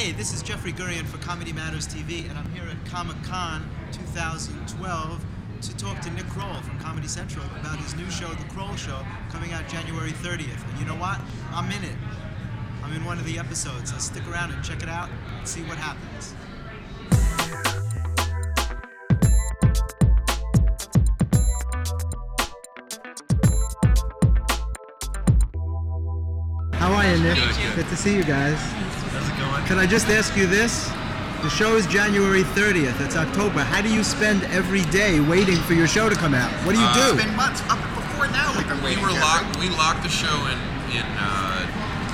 Hey, this is Jeffrey Gurian for Comedy Matters TV, and I'm here at Comic-Con 2012 to talk to Nick Kroll from Comedy Central about his new show, The Kroll Show, coming out January 30th. And you know what? I'm in it. I'm in one of the episodes, so stick around and check it out and see what happens. How are you, Nick? Good to see you guys. How's it going? Can I just ask you this? The show is January 30th. It's October. How do you spend every day waiting for your show to come out? What do you do? It's been months. Up before now we've been waiting. We locked the show in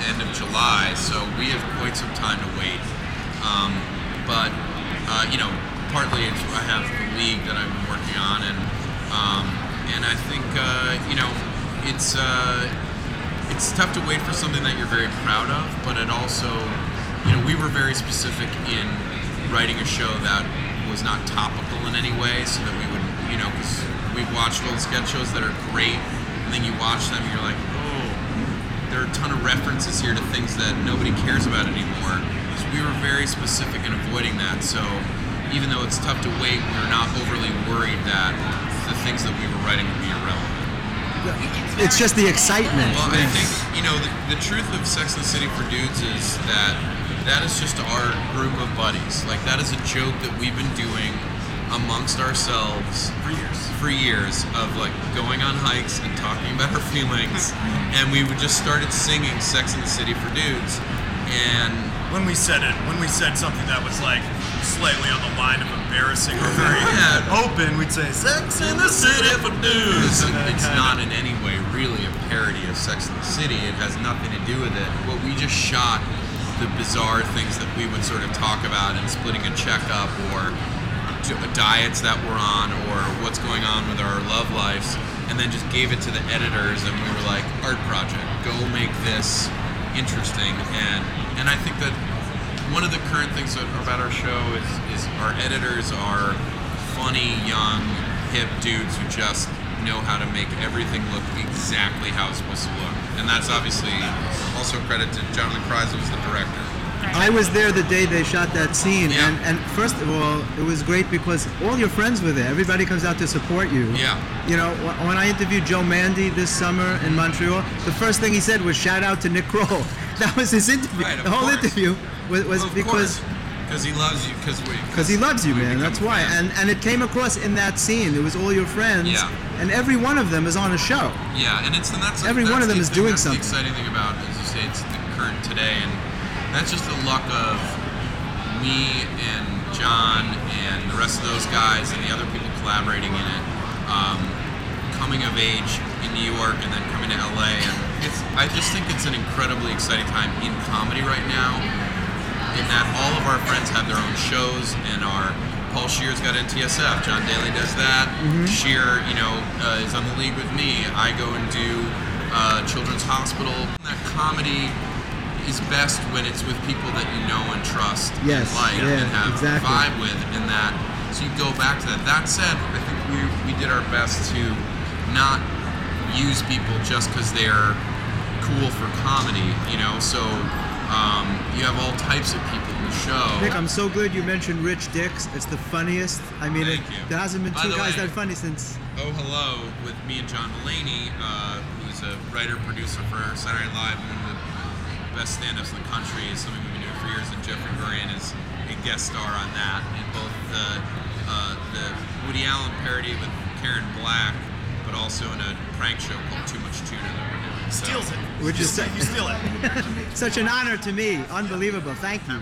end of July, so we have quite some time to wait. Partly I have the league that I've been working on, and I think it's tough to wait for something that you're very proud of, but it also, we were very specific in writing a show that was not topical in any way, so that we would, because we've watched old sketch shows that are great, and then you watch them and you're like, oh, there are a ton of references here to things that nobody cares about anymore. So we were very specific in avoiding that, so even though it's tough to wait, we're not overly worried that the things that we were writing would be irrelevant. It's just the excitement. Well, I think, the truth of Sex and the City for Dudes is that is just our group of buddies. Like, that is a joke that we've been doing amongst ourselves for years of, like, going on hikes and talking about our feelings. And we just started singing Sex and the City for Dudes. And when we said something that was, like, slightly on the line of embarrassing or very open, we'd say, Sex in the City for Dudes. It's not in any way really a parody of Sex and the City. It has nothing to do with it. What we just shot the bizarre things that we would sort of talk about and splitting a checkup or diets that we're on or what's going on with our love lives, and then just gave it to the editors, and we were like, art project, go make this interesting. And I think that one of the current things about our show is our editors are funny, young, hip dudes who just know how to make everything look exactly how it's supposed to look. And that's obviously also credit to John Levenstein, who's the director. I was there the day they shot that scene, Yeah. and first of all, it was great because all your friends were there. Everybody comes out to support you. Yeah. When I interviewed Joe Mandy this summer in Montreal, the first thing he said was shout out to Nick Kroll. That was his interview. Right, the whole course. interview was because he loves you. Because he loves you, man. That's why. And it came across in that scene. It was all your friends. Yeah. And every one of them is on a show. Yeah, and that's every one of them is doing something. That's the exciting thing about, as you say, it's the current today, and that's just the luck of me and John and the rest of those guys and the other people collaborating in it, coming of age in New York and then coming to LA, and I just think it's an incredibly exciting time in comedy right now, in that all of our friends have their own shows, and Paul Scheer's got NTSF, Jon Daly does that, Scheer, is on the league with me, I go and do Children's Hospital. That comedy is best when it's with people that you know and trust and like and have a vibe with, and that, so you go back to that. That said, I think we did our best to not use people just because they're cool for comedy, so you have all types of people in the show. Nick, I'm so glad you mentioned Rich Dix. It's the funniest. I mean, there hasn't been two guys that funny since Oh Hello with me and John Mulaney, who's a writer-producer for Saturday Night Live, one of the best stand-ups in the country, is something we've been doing for years, and Jeffrey Gurian is a guest star on that, in both the Woody Allen parody with Karen Black, but also in a prank show called Too Much Tuna that we're doing. Steals it. Which is you steal it. such an honor to me. Unbelievable. Thank you.